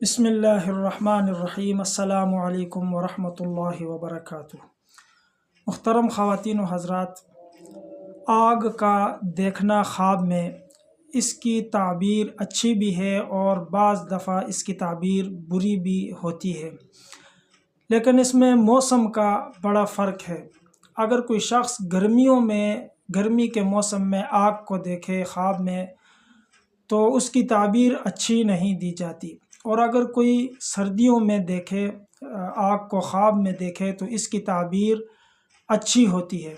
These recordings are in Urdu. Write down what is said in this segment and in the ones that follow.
بسم اللہ الرحمن الرحیم۔ السلام علیکم ورحمۃ اللہ وبرکاتہ۔ محترم خواتین و حضرات، آگ کا دیکھنا خواب میں اس کی تعبیر اچھی بھی ہے اور بعض دفعہ اس کی تعبیر بری بھی ہوتی ہے، لیکن اس میں موسم کا بڑا فرق ہے۔ اگر کوئی شخص گرمی کے موسم میں آگ کو دیکھے خواب میں تو اس کی تعبیر اچھی نہیں دی جاتی، اور اگر کوئی سردیوں میں دیکھے آگ کو خواب میں دیکھے تو اس کی تعبیر اچھی ہوتی ہے۔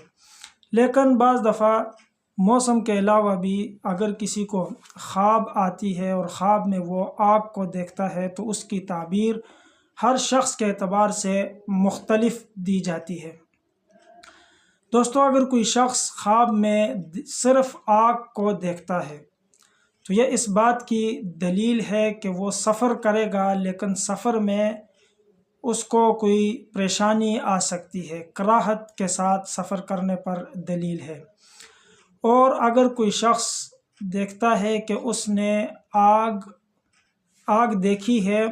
لیکن بعض دفعہ موسم کے علاوہ بھی اگر کسی کو خواب آتی ہے اور خواب میں وہ آگ کو دیکھتا ہے تو اس کی تعبیر ہر شخص کے اعتبار سے مختلف دی جاتی ہے۔ دوستو، اگر کوئی شخص خواب میں صرف آگ کو دیکھتا ہے تو یہ اس بات کی دلیل ہے کہ وہ سفر کرے گا، لیکن سفر میں اس کو کوئی پریشانی آ سکتی ہے، کراہت کے ساتھ سفر کرنے پر دلیل ہے۔ اور اگر کوئی شخص دیکھتا ہے کہ اس نے آگ دیکھی ہے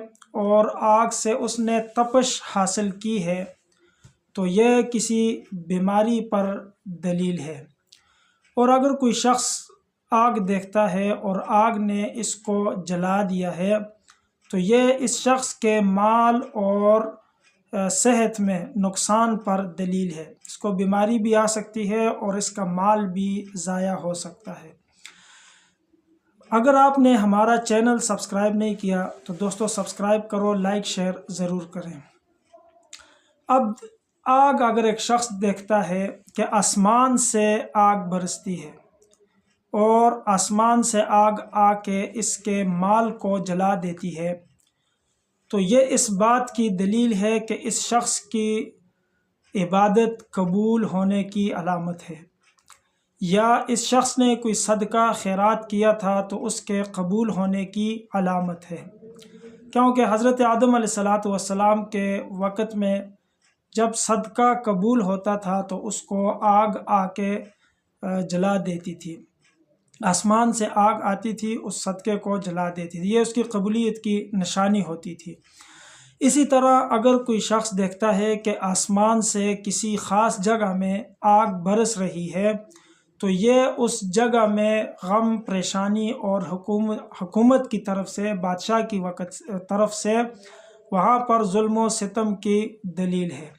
اور آگ سے اس نے تپش حاصل کی ہے تو یہ کسی بیماری پر دلیل ہے۔ اور اگر کوئی شخص آگ دیکھتا ہے اور آگ نے اس کو جلا دیا ہے تو یہ اس شخص کے مال اور صحت میں نقصان پر دلیل ہے۔ اس کو بیماری بھی آ سکتی ہے اور اس کا مال بھی ضائع ہو سکتا ہے۔ اگر آپ نے ہمارا چینل سبسکرائب نہیں کیا تو دوستو سبسکرائب کرو، لائک شیئر ضرور کریں۔ اب اگر ایک شخص دیکھتا ہے کہ آسمان سے آگ برستی ہے اور آسمان سے آگ آ کے اس کے مال کو جلا دیتی ہے تو یہ اس بات کی دلیل ہے کہ اس شخص کی عبادت قبول ہونے کی علامت ہے، یا اس شخص نے کوئی صدقہ خیرات کیا تھا تو اس کے قبول ہونے کی علامت ہے، کیونکہ حضرت آدم علیہ السلام کے وقت میں جب صدقہ قبول ہوتا تھا تو اس کو آگ آ کے جلا دیتی تھی، آسمان سے آگ آتی تھی اس صدقے کو جلا دیتی تھی، یہ اس کی قبولیت کی نشانی ہوتی تھی۔ اسی طرح اگر کوئی شخص دیکھتا ہے کہ آسمان سے کسی خاص جگہ میں آگ برس رہی ہے تو یہ اس جگہ میں غم، پریشانی اور حکومت کی طرف سے، بادشاہ کی طرف سے وہاں پر ظلم و ستم کی دلیل ہے۔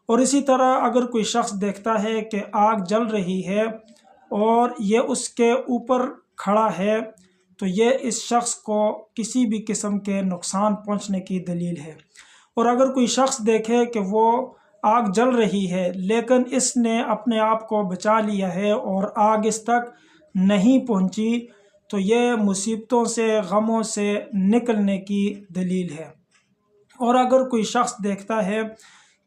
اور اسی طرح اگر کوئی شخص دیکھتا ہے کہ آگ جل رہی ہے اور یہ اس کے اوپر کھڑا ہے تو یہ اس شخص کو کسی بھی قسم کے نقصان پہنچنے کی دلیل ہے۔ اور اگر کوئی شخص دیکھے کہ وہ آگ جل رہی ہے لیکن اس نے اپنے آپ کو بچا لیا ہے اور آگ اس تک نہیں پہنچی تو یہ مصیبتوں سے، غموں سے نکلنے کی دلیل ہے۔ اور اگر کوئی شخص دیکھتا ہے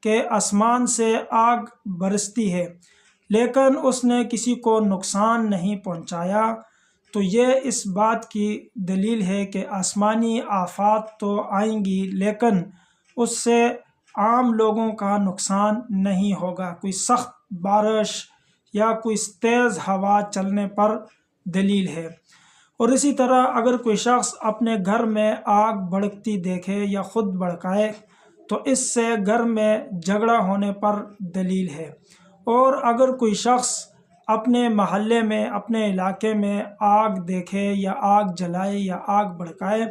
کہ آسمان سے آگ برستی ہے لیکن اس نے کسی کو نقصان نہیں پہنچایا تو یہ اس بات کی دلیل ہے کہ آسمانی آفات تو آئیں گی لیکن اس سے عام لوگوں کا نقصان نہیں ہوگا، کوئی سخت بارش یا کوئی تیز ہوا چلنے پر دلیل ہے۔ اور اسی طرح اگر کوئی شخص اپنے گھر میں آگ بھڑکتی دیکھے یا خود بھڑکائے تو اس سے گھر میں جھگڑا ہونے پر دلیل ہے۔ اور اگر کوئی شخص اپنے محلے میں، اپنے علاقے میں آگ دیکھے یا آگ جلائے یا آگ بھڑکائے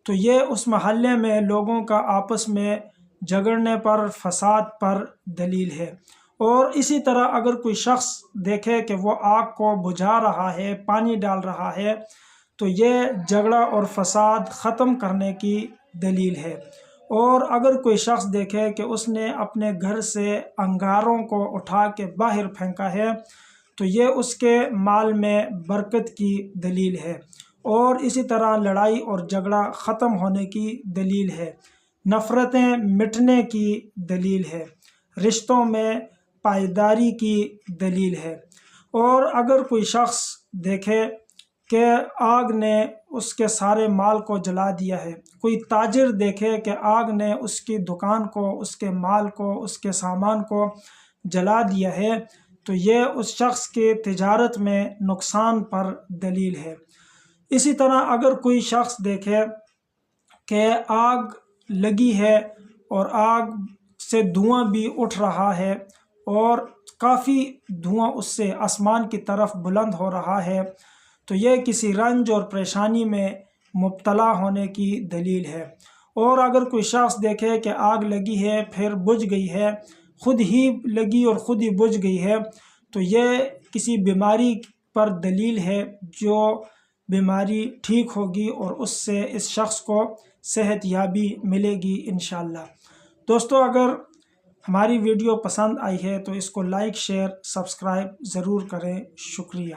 تو یہ اس محلے میں لوگوں کا آپس میں جھگڑنے پر، فساد پر دلیل ہے۔ اور اسی طرح اگر کوئی شخص دیکھے کہ وہ آگ کو بجھا رہا ہے، پانی ڈال رہا ہے تو یہ جھگڑا اور فساد ختم کرنے کی دلیل ہے۔ اور اگر کوئی شخص دیکھے کہ اس نے اپنے گھر سے انگاروں کو اٹھا کے باہر پھینکا ہے تو یہ اس کے مال میں برکت کی دلیل ہے۔ اور اسی طرح لڑائی اور جھگڑا ختم ہونے کی دلیل ہے، نفرتیں مٹنے کی دلیل ہے، رشتوں میں پائیداری کی دلیل ہے۔ اور اگر کوئی شخص دیکھے کہ آگ نے اس کے سارے مال کو جلا دیا ہے، کوئی تاجر دیکھے کہ آگ نے اس کی دکان کو، اس کے مال کو، اس کے سامان کو جلا دیا ہے تو یہ اس شخص کے تجارت میں نقصان پر دلیل ہے۔ اسی طرح اگر کوئی شخص دیکھے کہ آگ لگی ہے اور آگ سے دھواں بھی اٹھ رہا ہے اور کافی دھواں اس سے آسمان کی طرف بلند ہو رہا ہے، تو یہ کسی رنج اور پریشانی میں مبتلا ہونے کی دلیل ہے۔ اور اگر کوئی شخص دیکھے کہ آگ لگی ہے پھر بجھ گئی ہے، خود ہی لگی اور خود ہی بجھ گئی ہے، تو یہ کسی بیماری پر دلیل ہے، جو بیماری ٹھیک ہوگی اور اس سے اس شخص کو صحت یابی ملے گی انشاءاللہ۔ دوستو، اگر ہماری ویڈیو پسند آئی ہے تو اس کو لائک، شیئر، سبسکرائب ضرور کریں۔ شکریہ۔